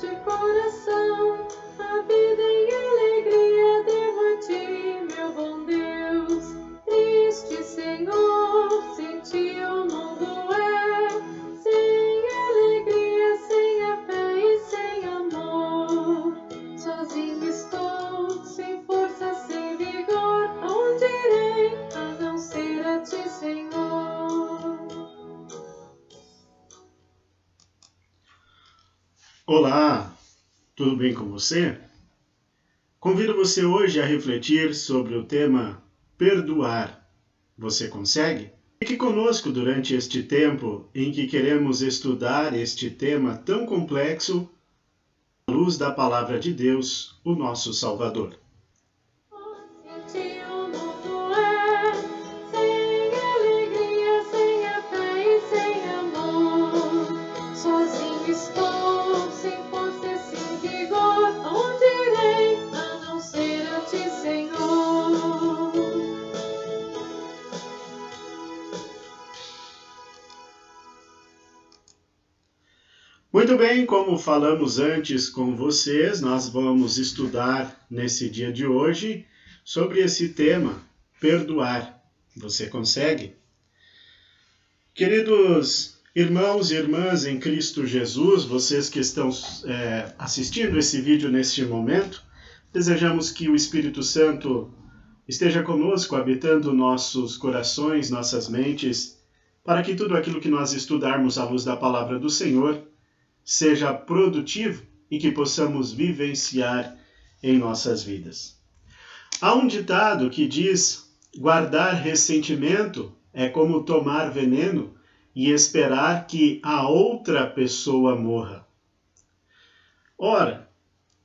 de coração, a vida em alegria devo a ti, meu bom Deus. Triste, Senhor, sem ti o mundo é, sem alegria, sem a fé e sem amor. Sozinho estou, sem força, sem vigor, onde irei, a não ser a ti, Senhor? Olá, tudo bem com você? Convido você hoje a refletir sobre o tema perdoar. Você consegue? Fique conosco durante este tempo em que queremos estudar este tema tão complexo à luz da Palavra de Deus, o nosso Salvador. Sem ti o mundo é, sem alegria, sem a fé e sem amor. Sozinho estou, sem força e sem vigor, onde irei, a não ser a ti, Senhor? Muito bem, como falamos antes com vocês, nós vamos estudar nesse dia de hoje sobre esse tema, perdoar. Você consegue? Queridos irmãos e irmãs em Cristo Jesus, vocês que estão assistindo esse vídeo neste momento, desejamos que o Espírito Santo esteja conosco, habitando nossos corações, nossas mentes, para que tudo aquilo que nós estudarmos à luz da palavra do Senhor seja produtivo e que possamos vivenciar em nossas vidas. Há um ditado que diz: guardar ressentimento é como tomar veneno e esperar que a outra pessoa morra. Ora,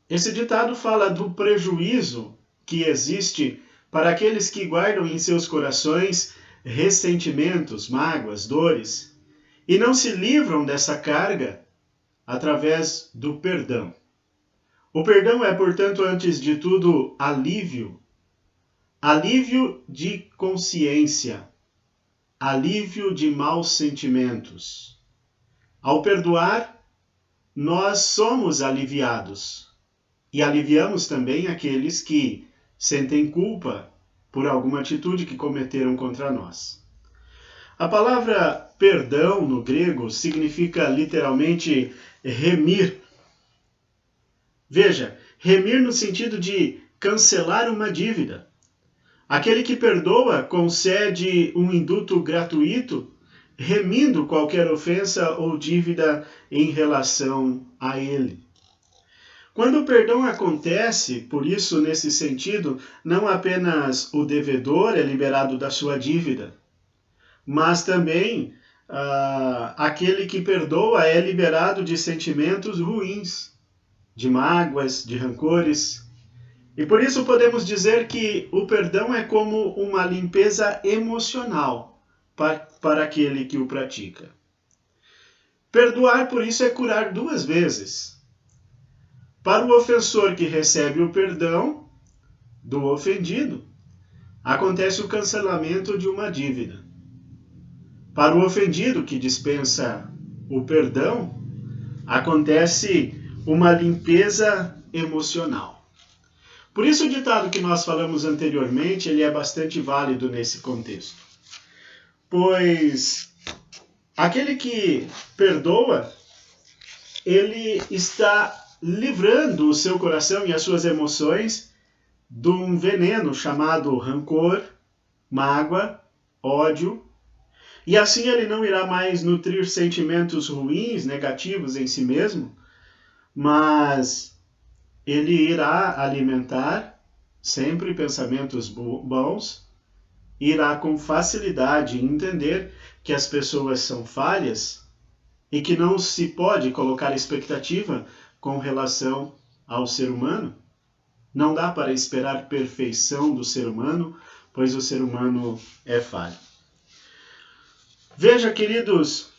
esse ditado fala do prejuízo que existe para aqueles que guardam em seus corações ressentimentos, mágoas, dores, e não se livram dessa carga através do perdão. O perdão é, portanto, antes de tudo, alívio de consciência, alívio de maus sentimentos. Ao perdoar, nós somos aliviados e aliviamos também aqueles que sentem culpa por alguma atitude que cometeram contra nós. A palavra perdão no grego significa literalmente remir. Veja, remir no sentido de cancelar uma dívida. Aquele que perdoa concede um indulto gratuito, remindo qualquer ofensa ou dívida em relação a ele. Quando o perdão acontece, por isso, nesse sentido, não apenas o devedor é liberado da sua dívida, mas também aquele que perdoa é liberado de sentimentos ruins, de mágoas, de rancores. E por isso podemos dizer que o perdão é como uma limpeza emocional para aquele que o pratica. Perdoar, por isso, é curar duas vezes. Para o ofensor que recebe o perdão do ofendido, acontece o cancelamento de uma dívida. Para o ofendido que dispensa o perdão, acontece uma limpeza emocional. Por isso o ditado que nós falamos anteriormente, ele é bastante válido nesse contexto. Pois aquele que perdoa, ele está livrando o seu coração e as suas emoções de um veneno chamado rancor, mágoa, ódio. E assim ele não irá mais nutrir sentimentos ruins, negativos em si mesmo, mas ele irá alimentar sempre pensamentos bons, irá com facilidade entender que as pessoas são falhas e que não se pode colocar expectativa com relação ao ser humano. Não dá para esperar perfeição do ser humano, pois o ser humano é falho. Veja, queridos,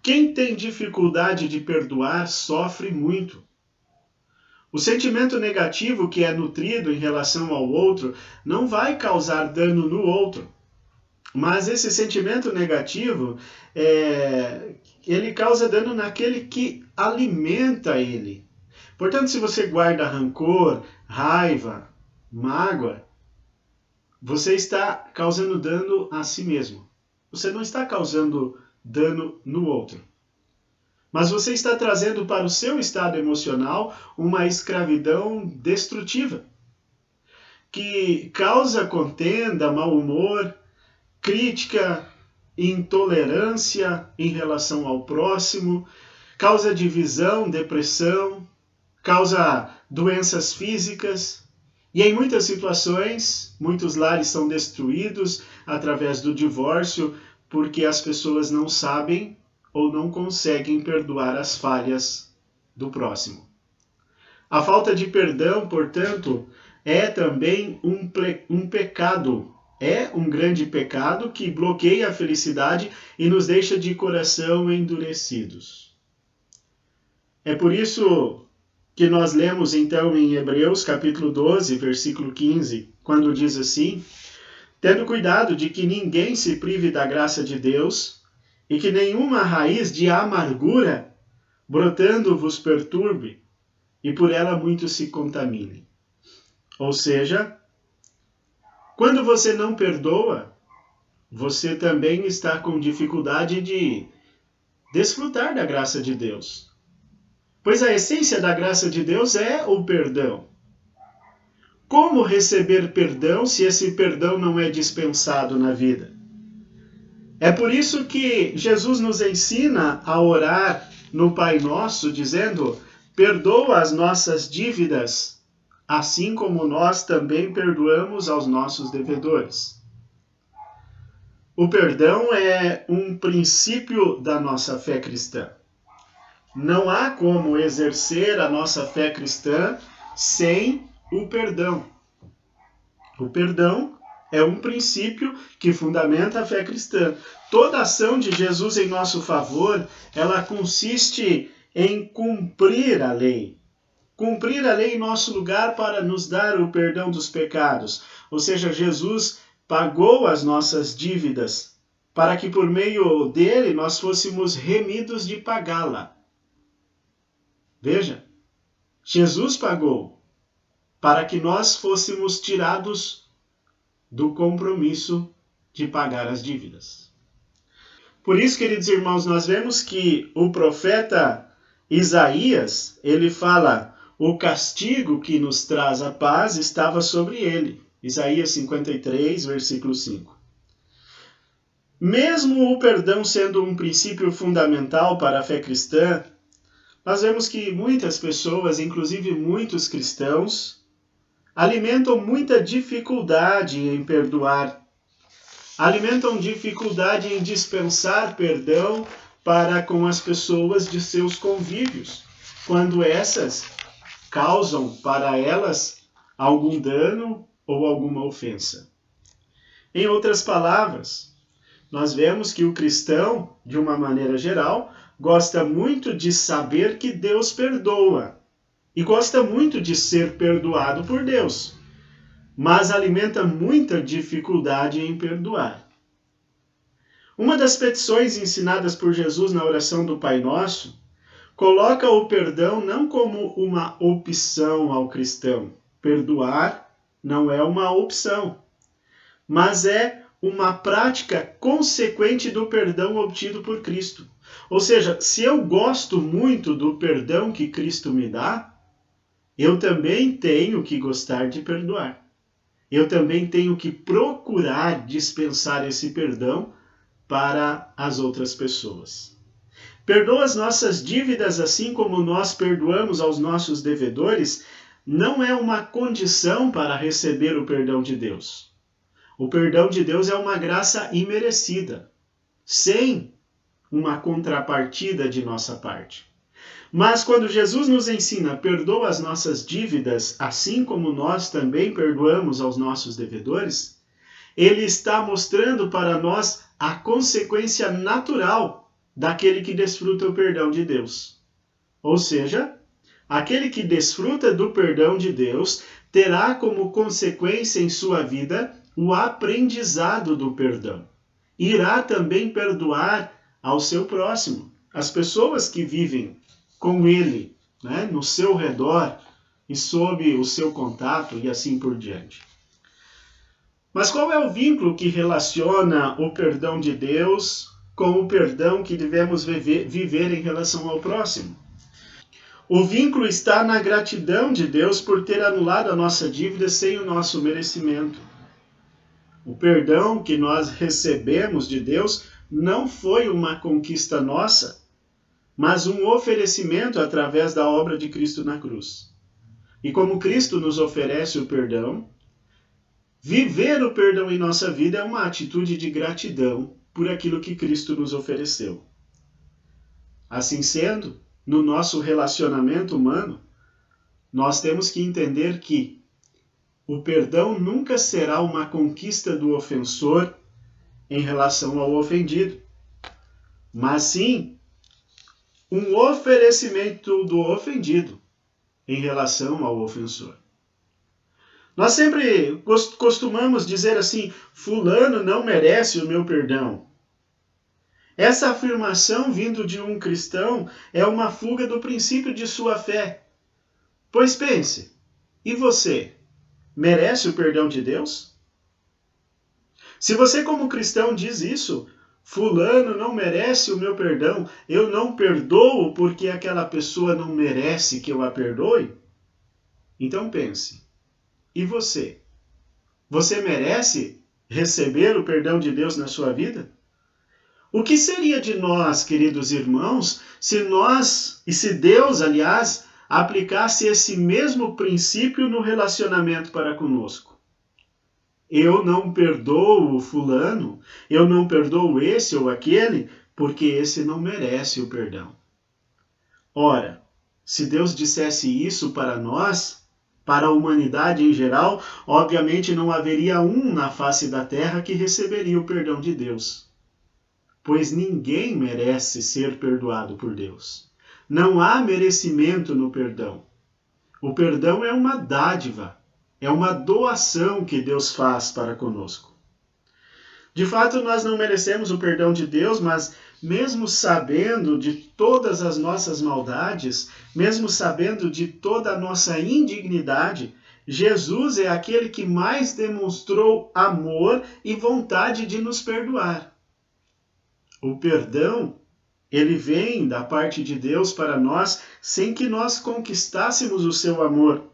quem tem dificuldade de perdoar sofre muito. O sentimento negativo que é nutrido em relação ao outro não vai causar dano no outro. Mas esse sentimento negativo ele causa dano naquele que alimenta ele. Portanto, se você guarda rancor, raiva, mágoa, você está causando dano a si mesmo. Você não está causando dano no outro. Mas você está trazendo para o seu estado emocional uma escravidão destrutiva, que causa contenda, mau humor, crítica, intolerância em relação ao próximo, causa divisão, depressão, causa doenças físicas. E em muitas situações, muitos lares são destruídos através do divórcio porque as pessoas não sabem ou não conseguem perdoar as falhas do próximo. A falta de perdão, portanto, é também um pecado. É um grande pecado que bloqueia a felicidade e nos deixa de coração endurecidos. É por isso que nós lemos então em Hebreus capítulo 12, versículo 15, quando diz assim: tendo cuidado de que ninguém se prive da graça de Deus e que nenhuma raiz de amargura brotando vos perturbe e por ela muitos se contaminem. Ou seja, quando você não perdoa, você também está com dificuldade de desfrutar da graça de Deus. Pois a essência da graça de Deus é o perdão. Como receber perdão se esse perdão não é dispensado na vida? É por isso que Jesus nos ensina a orar no Pai Nosso, dizendo: perdoa as nossas dívidas, assim como nós também perdoamos aos nossos devedores. O perdão é um princípio da nossa fé cristã. Não há como exercer a nossa fé cristã sem o perdão. O perdão é um princípio que fundamenta a fé cristã. Toda ação de Jesus em nosso favor, ela consiste em cumprir a lei. Cumprir a lei em nosso lugar para nos dar o perdão dos pecados. Ou seja, Jesus pagou as nossas dívidas para que por meio dele nós fôssemos remidos de pagá-la. Veja, Jesus pagou para que nós fôssemos tirados do compromisso de pagar as dívidas. Por isso, queridos irmãos, nós vemos que o profeta Isaías, ele fala: o castigo que nos traz a paz estava sobre ele. Isaías 53, versículo 5. Mesmo o perdão sendo um princípio fundamental para a fé cristã, nós vemos que muitas pessoas, inclusive muitos cristãos, alimentam muita dificuldade em perdoar. Alimentam dificuldade em dispensar perdão para com as pessoas de seus convívios, quando essas causam para elas algum dano ou alguma ofensa. Em outras palavras, nós vemos que o cristão, de uma maneira geral, gosta muito de saber que Deus perdoa e gosta muito de ser perdoado por Deus, mas alimenta muita dificuldade em perdoar. Uma das petições ensinadas por Jesus na oração do Pai Nosso coloca o perdão não como uma opção ao cristão. Perdoar não é uma opção, mas é uma prática consequente do perdão obtido por Cristo. Ou seja, se eu gosto muito do perdão que Cristo me dá, eu também tenho que gostar de perdoar. Eu também tenho que procurar dispensar esse perdão para as outras pessoas. Perdoa as nossas dívidas assim como nós perdoamos aos nossos devedores, não é uma condição para receber o perdão de Deus. O perdão de Deus é uma graça imerecida, sem uma contrapartida de nossa parte. Mas quando Jesus nos ensina, perdoa as nossas dívidas, assim como nós também perdoamos aos nossos devedores, ele está mostrando para nós a consequência natural daquele que desfruta o perdão de Deus. Ou seja, aquele que desfruta do perdão de Deus terá como consequência em sua vida o aprendizado do perdão. Irá também perdoar ao seu próximo, as pessoas que vivem com ele, né, no seu redor e sob o seu contato e assim por diante. Mas qual é o vínculo que relaciona o perdão de Deus com o perdão que devemos viver em relação ao próximo? O vínculo está na gratidão de Deus por ter anulado a nossa dívida sem o nosso merecimento. O perdão que nós recebemos de Deus não foi uma conquista nossa, mas um oferecimento através da obra de Cristo na cruz. E como Cristo nos oferece o perdão, viver o perdão em nossa vida é uma atitude de gratidão por aquilo que Cristo nos ofereceu. Assim sendo, no nosso relacionamento humano, nós temos que entender que o perdão nunca será uma conquista do ofensor em relação ao ofendido, mas sim um oferecimento do ofendido em relação ao ofensor. Nós sempre costumamos dizer assim: fulano não merece o meu perdão. Essa afirmação vindo de um cristão é uma fuga do princípio de sua fé. Pois pense, e você, merece o perdão de Deus? Se você como cristão diz isso, fulano não merece o meu perdão, eu não perdoo porque aquela pessoa não merece que eu a perdoe, então pense, e você? Você merece receber o perdão de Deus na sua vida? O que seria de nós, queridos irmãos, se Deus, aliás, aplicasse esse mesmo princípio no relacionamento para conosco? Eu não perdoo o fulano, eu não perdoo esse ou aquele, porque esse não merece o perdão. Ora, se Deus dissesse isso para nós, para a humanidade em geral, obviamente não haveria um na face da terra que receberia o perdão de Deus. Pois ninguém merece ser perdoado por Deus. Não há merecimento no perdão. O perdão é uma dádiva, é uma doação que Deus faz para conosco. De fato, nós não merecemos o perdão de Deus, mas mesmo sabendo de todas as nossas maldades, mesmo sabendo de toda a nossa indignidade, Jesus é aquele que mais demonstrou amor e vontade de nos perdoar. O perdão, ele vem da parte de Deus para nós sem que nós conquistássemos o seu amor,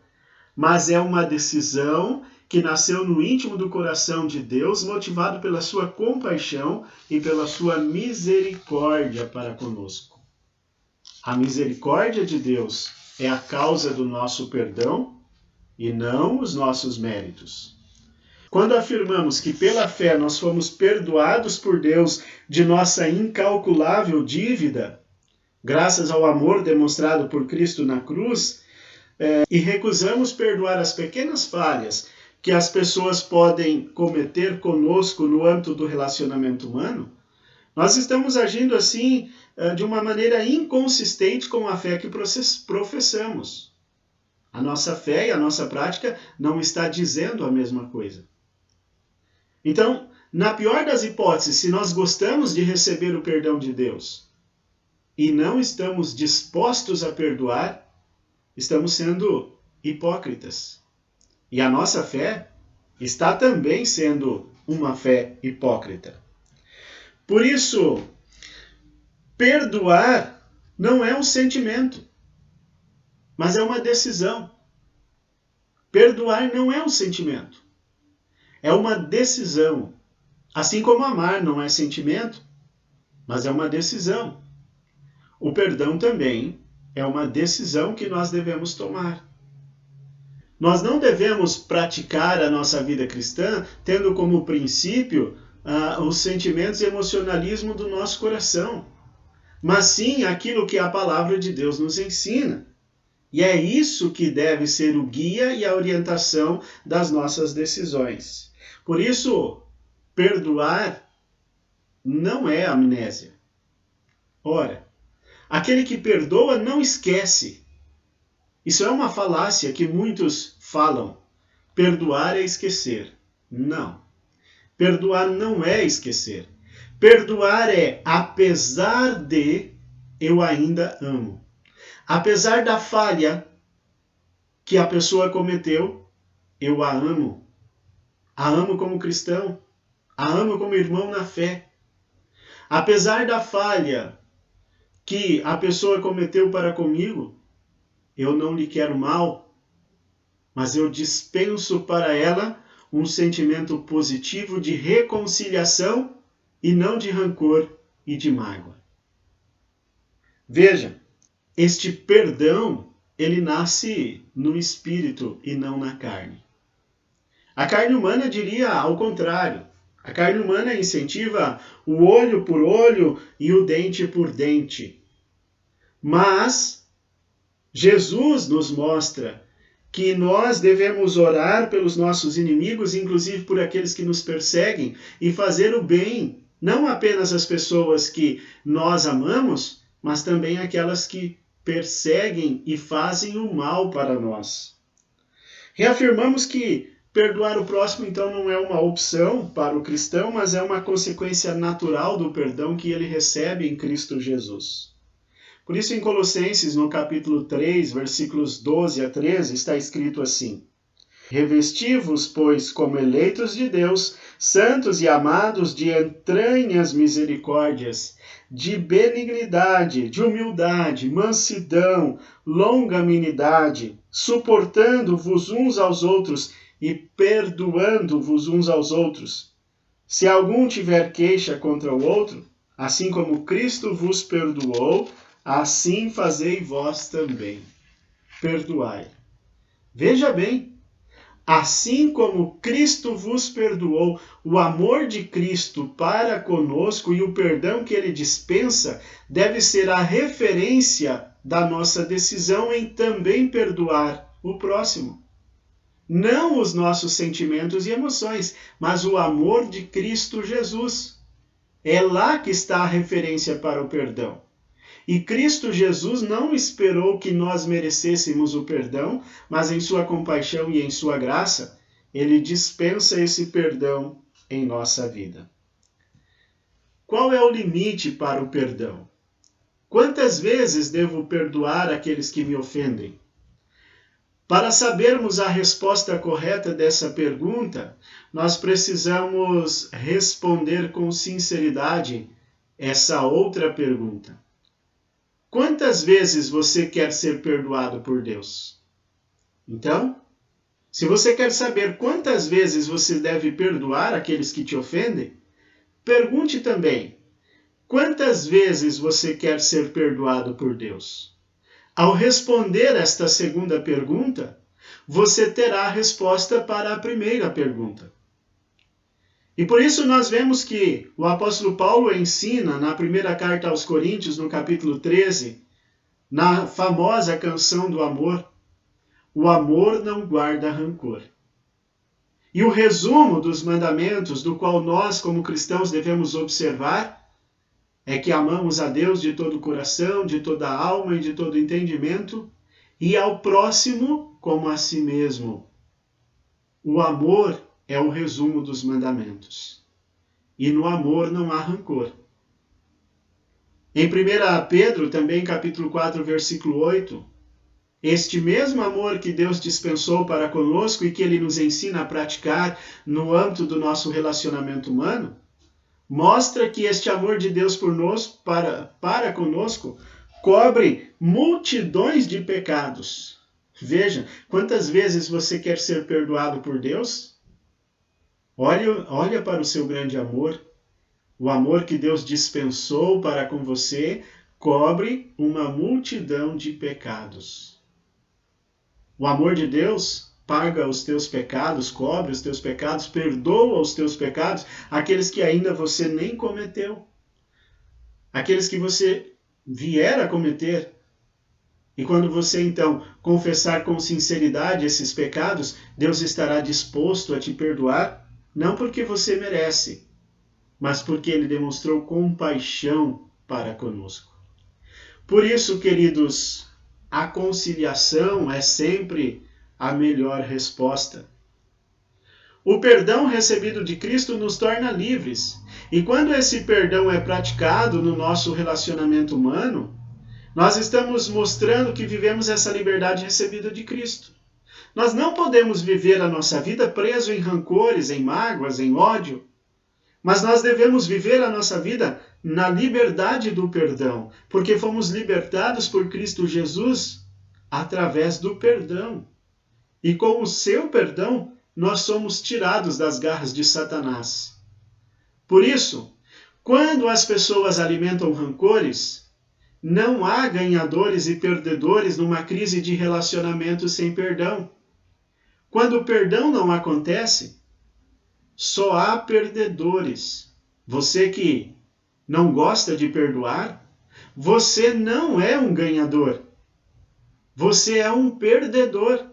mas é uma decisão que nasceu no íntimo do coração de Deus, motivado pela sua compaixão e pela sua misericórdia para conosco. A misericórdia de Deus é a causa do nosso perdão e não os nossos méritos. Quando afirmamos que pela fé nós fomos perdoados por Deus de nossa incalculável dívida, graças ao amor demonstrado por Cristo na cruz, e recusamos perdoar as pequenas falhas que as pessoas podem cometer conosco no âmbito do relacionamento humano, nós estamos agindo assim de uma maneira inconsistente com a fé que professamos. A nossa fé e a nossa prática não está dizendo a mesma coisa. Então, na pior das hipóteses, se nós gostamos de receber o perdão de Deus e não estamos dispostos a perdoar, estamos sendo hipócritas. E a nossa fé está também sendo uma fé hipócrita. Por isso, perdoar não é um sentimento, mas é uma decisão. Perdoar não é um sentimento. É uma decisão. Assim como amar não é sentimento, mas é uma decisão. O perdão também é uma decisão que nós devemos tomar. Nós não devemos praticar a nossa vida cristã tendo como princípio os sentimentos e emocionalismo do nosso coração, mas sim aquilo que a palavra de Deus nos ensina. E é isso que deve ser o guia e a orientação das nossas decisões. Por isso, perdoar não é amnésia. Ora, aquele que perdoa não esquece. Isso é uma falácia que muitos falam. Perdoar é esquecer. Não. Perdoar não é esquecer. Perdoar é, apesar de, eu ainda amo. Apesar da falha que a pessoa cometeu, eu a amo. A amo como cristão, a amo como irmão na fé. Apesar da falha que a pessoa cometeu para comigo, eu não lhe quero mal, mas eu dispenso para ela um sentimento positivo de reconciliação e não de rancor e de mágoa. Veja, este perdão, ele nasce no espírito e não na carne. A carne humana diria ao contrário. A carne humana incentiva o olho por olho e o dente por dente. Mas Jesus nos mostra que nós devemos orar pelos nossos inimigos, inclusive por aqueles que nos perseguem, e fazer o bem, não apenas às pessoas que nós amamos, mas também aquelas que perseguem e fazem o mal para nós. Reafirmamos que perdoar o próximo, então, não é uma opção para o cristão, mas é uma consequência natural do perdão que ele recebe em Cristo Jesus. Por isso, em Colossenses, no capítulo 3, versículos 12 a 13, está escrito assim: Revesti-vos, pois, como eleitos de Deus, santos e amados, de entranhas misericórdias, de benignidade, de humildade, mansidão, longanimidade, suportando-vos uns aos outros e perdoando-vos uns aos outros. Se algum tiver queixa contra o outro, assim como Cristo vos perdoou, assim fazei vós também. Perdoai. Veja bem, assim como Cristo vos perdoou, o amor de Cristo para conosco e o perdão que ele dispensa deve ser a referência da nossa decisão em também perdoar o próximo. Não os nossos sentimentos e emoções, mas o amor de Cristo Jesus. É lá que está a referência para o perdão. E Cristo Jesus não esperou que nós merecêssemos o perdão, mas em sua compaixão e em sua graça, ele dispensa esse perdão em nossa vida. Qual é o limite para o perdão? Quantas vezes devo perdoar aqueles que me ofendem? Para sabermos a resposta correta dessa pergunta, nós precisamos responder com sinceridade essa outra pergunta. Quantas vezes você quer ser perdoado por Deus? Então, se você quer saber quantas vezes você deve perdoar aqueles que te ofendem, pergunte também, quantas vezes você quer ser perdoado por Deus? Ao responder esta segunda pergunta, você terá a resposta para a primeira pergunta. E por isso nós vemos que o apóstolo Paulo ensina na primeira carta aos Coríntios, no capítulo 13, na famosa canção do amor, o amor não guarda rancor. E o resumo dos mandamentos, do qual nós, como cristãos, devemos observar, é que amamos a Deus de todo o coração, de toda a alma e de todo o entendimento, e ao próximo como a si mesmo. O amor é o resumo dos mandamentos. E no amor não há rancor. Em 1 Pedro, também capítulo 4, versículo 8, este mesmo amor que Deus dispensou para conosco e que ele nos ensina a praticar no âmbito do nosso relacionamento humano, mostra que este amor de Deus por nós, para conosco cobre multidões de pecados. Veja, quantas vezes você quer ser perdoado por Deus? Olha para o seu grande amor. O amor que Deus dispensou para com você cobre uma multidão de pecados. O amor de Deus paga os teus pecados, cobre os teus pecados, perdoa os teus pecados, aqueles que ainda você nem cometeu, aqueles que você vier a cometer. E quando você então confessar com sinceridade esses pecados, Deus estará disposto a te perdoar, não porque você merece, mas porque ele demonstrou compaixão para conosco. Por isso, queridos, a conciliação é sempre a melhor resposta. O perdão recebido de Cristo nos torna livres. E quando esse perdão é praticado no nosso relacionamento humano, Nós estamos mostrando que vivemos essa liberdade recebida de Cristo. Nós não podemos viver a nossa vida preso em rancores, em mágoas, em ódio, mas nós devemos viver a nossa vida na liberdade do perdão, porque fomos libertados por Cristo Jesus através do perdão. E com o seu perdão, nós somos tirados das garras de Satanás. Por isso, quando as pessoas alimentam rancores, não há ganhadores e perdedores numa crise de relacionamento sem perdão. Quando o perdão não acontece, só há perdedores. Você que não gosta de perdoar, você não é um ganhador. Você é um perdedor.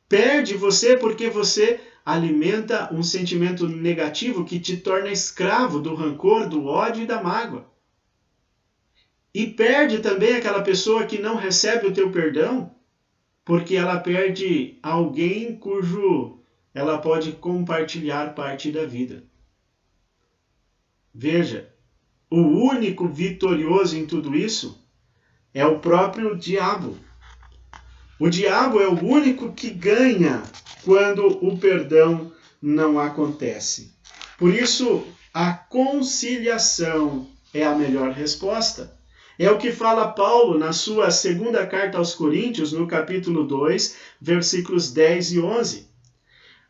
Perde você porque você alimenta um sentimento negativo que te torna escravo do rancor, do ódio e da mágoa. E perde também aquela pessoa que não recebe o teu perdão, porque ela perde alguém cujo ela pode compartilhar parte da vida. Veja, o único vitorioso em tudo isso é o próprio diabo. O diabo é o único que ganha quando o perdão não acontece. Por isso, a conciliação é a melhor resposta. É o que fala Paulo na sua segunda carta aos Coríntios, no capítulo 2, versículos 10 e 11.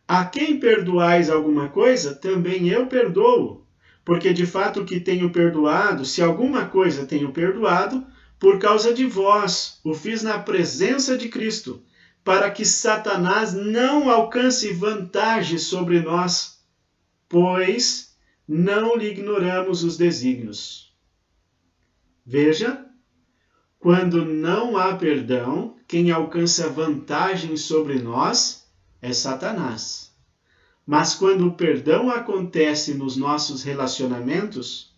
A quem perdoais alguma coisa, também eu perdoo. Porque de fato que tenho perdoado, se alguma coisa tenho perdoado, por causa de vós, o fiz na presença de Cristo, para que Satanás não alcance vantagem sobre nós, pois não lhe ignoramos os desígnios. Veja, quando não há perdão, quem alcança vantagem sobre nós é Satanás. Mas quando o perdão acontece nos nossos relacionamentos,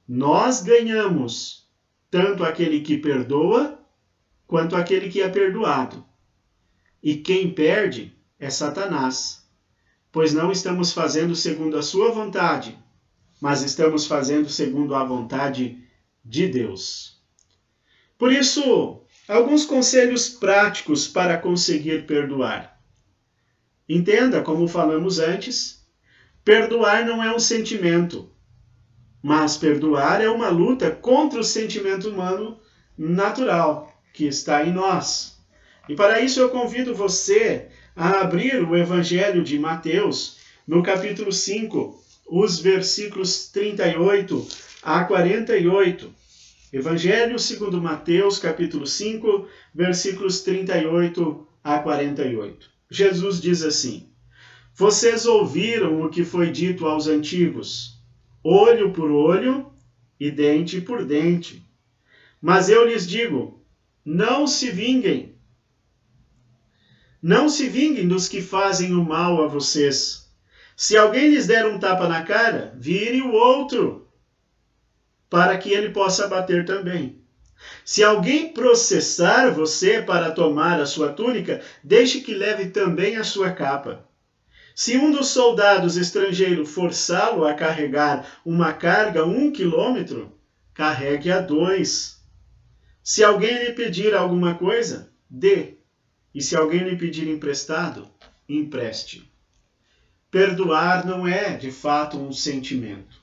nós ganhamos tanto aquele que perdoa, quanto aquele que é perdoado. E quem perde é Satanás, pois não estamos fazendo segundo a sua vontade, mas estamos fazendo segundo a vontade de Deus. Por isso, alguns conselhos práticos para conseguir perdoar. Entenda, como falamos antes, perdoar não é um sentimento, mas perdoar é uma luta contra o sentimento humano natural que está em nós. E para isso eu convido você a abrir o Evangelho de Mateus, no capítulo 5, os versículos 38 a 48. Evangelho segundo Mateus, capítulo 5, versículos 38 a 48. Jesus diz assim: Vocês ouviram o que foi dito aos antigos, olho por olho e dente por dente. Mas eu lhes digo, não se vinguem. Não se vinguem dos que fazem o mal a vocês. Se alguém lhes der um tapa na cara, vire o outro, para que ele possa bater também. Se alguém processar você para tomar a sua túnica, deixe que leve também a sua capa. Se um dos soldados estrangeiros forçá-lo a carregar uma carga 1 quilômetro, carregue a 2. Se alguém lhe pedir alguma coisa, dê. E se alguém lhe pedir emprestado, empreste. Perdoar não é, de fato, um sentimento,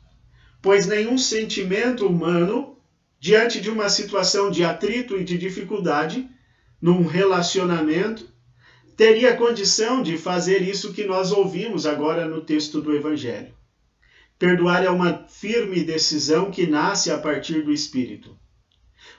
pois nenhum sentimento humano, diante de uma situação de atrito e de dificuldade, num relacionamento, teria condição de fazer isso que nós ouvimos agora no texto do Evangelho. Perdoar é uma firme decisão que nasce a partir do Espírito.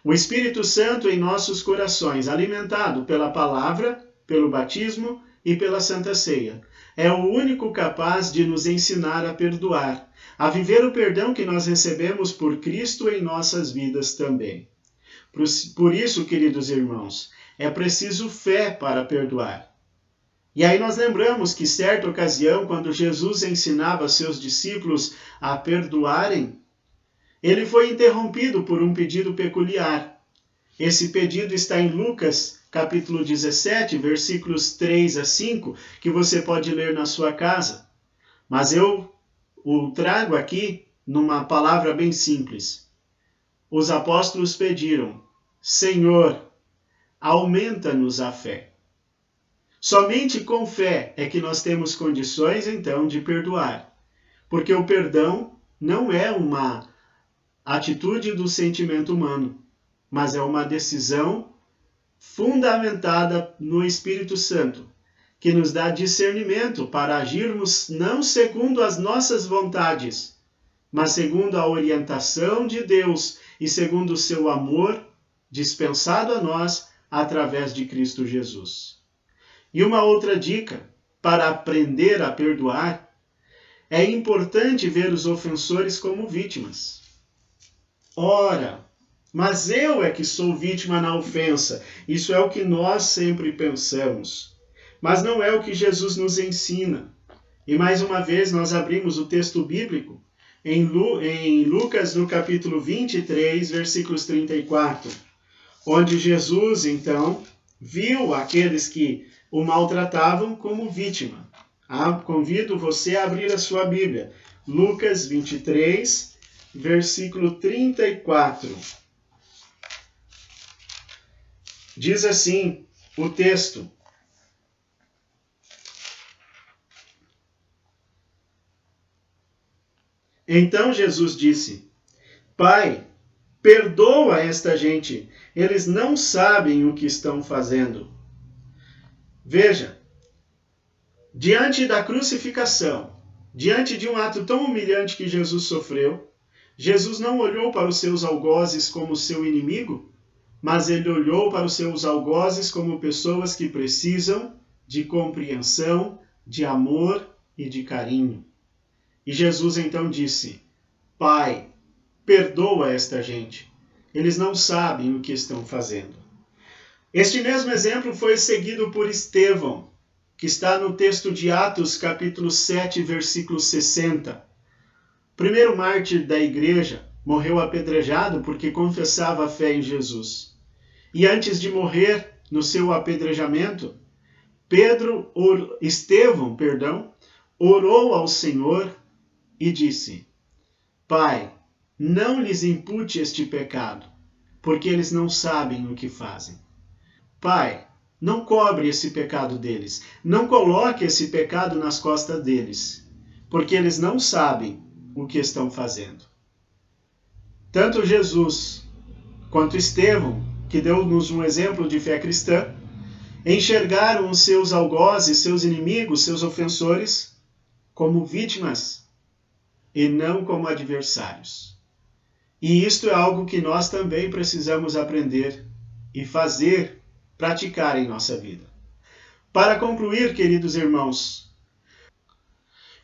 O Espírito Santo em nossos corações, alimentado pela palavra, pelo batismo e pela Santa Ceia, é o único capaz de nos ensinar a perdoar, a viver o perdão que nós recebemos por Cristo em nossas vidas também. Por isso, queridos irmãos, é preciso fé para perdoar. E aí nós lembramos que certa ocasião, quando Jesus ensinava seus discípulos a perdoarem, ele foi interrompido por um pedido peculiar. Esse pedido está em Lucas, capítulo 17, versículos 3 a 5, que você pode ler na sua casa. Mas eu o trago aqui numa palavra bem simples. os apóstolos pediram: Senhor, aumenta-nos a fé. Somente com fé é que nós temos condições, então, de perdoar. Porque o perdão não é uma atitude do sentimento humano, mas é uma decisão fundamentada no Espírito Santo, que nos dá discernimento para agirmos não segundo as nossas vontades, mas segundo a orientação de Deus e segundo o seu amor dispensado a nós através de Cristo Jesus. E uma outra dica para aprender a perdoar: é importante ver os ofensores como vítimas. Ora, mas eu é que sou vítima na ofensa. Isso é o que nós sempre pensamos. Mas não é o que Jesus nos ensina. E mais uma vez nós abrimos o texto bíblico em Lucas, no capítulo 23, versículos 34, onde Jesus, então, viu aqueles que o maltratavam como vítima. Convido você a abrir a sua Bíblia. Lucas 23, versículo 34. Diz assim o texto: Então Jesus disse: Pai, perdoa esta gente, eles não sabem o que estão fazendo. Veja, diante da crucificação, diante de um ato tão humilhante que Jesus sofreu, Jesus não olhou para os seus algozes como seu inimigo, mas ele olhou para os seus algozes como pessoas que precisam de compreensão, de amor e de carinho. E Jesus então disse: Pai, perdoa esta gente. Eles não sabem o que estão fazendo. Este mesmo exemplo foi seguido por Estevão, que está no texto de Atos, capítulo 7, versículo 60. Primeiro mártir da igreja, morreu apedrejado porque confessava a fé em Jesus. E antes de morrer no seu apedrejamento, Estevão, orou ao Senhor e disse: Pai, não lhes impute este pecado, porque eles não sabem o que fazem. Pai, não cobre esse pecado deles, não coloque esse pecado nas costas deles, porque eles não sabem o que estão fazendo. Tanto Jesus quanto Estevão, que deu-nos um exemplo de fé cristã, enxergaram os seus algozes, seus inimigos, seus ofensores, como vítimas e não como adversários. E isto é algo que nós também precisamos aprender e fazer, praticar em nossa vida. Para concluir, queridos irmãos,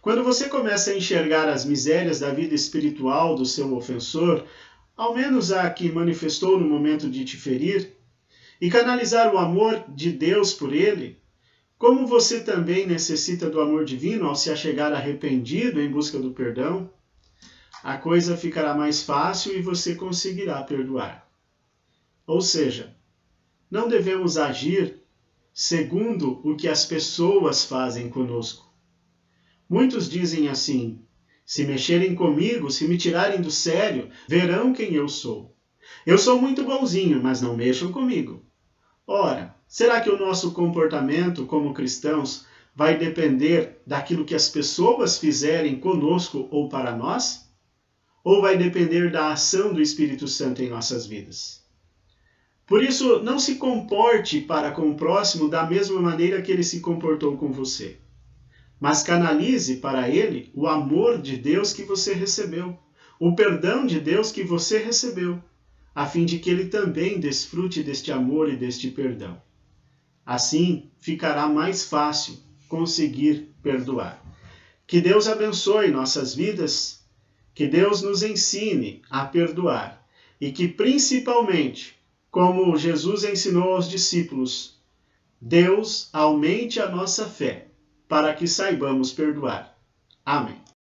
quando você começa a enxergar as misérias da vida espiritual do seu ofensor, ao menos a que manifestou no momento de te ferir, e canalizar o amor de Deus por ele, como você também necessita do amor divino ao se achegar arrependido em busca do perdão, a coisa ficará mais fácil e você conseguirá perdoar. Ou seja, não devemos agir segundo o que as pessoas fazem conosco. Muitos dizem assim: se mexerem comigo, se me tirarem do sério, verão quem eu sou. Eu sou muito bonzinho, mas não mexam comigo. Ora, será que o nosso comportamento como cristãos vai depender daquilo que as pessoas fizerem conosco ou para nós? Ou vai depender da ação do Espírito Santo em nossas vidas? Por isso, não se comporte para com o próximo da mesma maneira que ele se comportou com você. Mas canalize para ele o amor de Deus que você recebeu, o perdão de Deus que você recebeu, a fim de que ele também desfrute deste amor e deste perdão. Assim, ficará mais fácil conseguir perdoar. Que Deus abençoe nossas vidas, que Deus nos ensine a perdoar e que, principalmente, como Jesus ensinou aos discípulos, Deus aumente a nossa fé para que saibamos perdoar. Amém.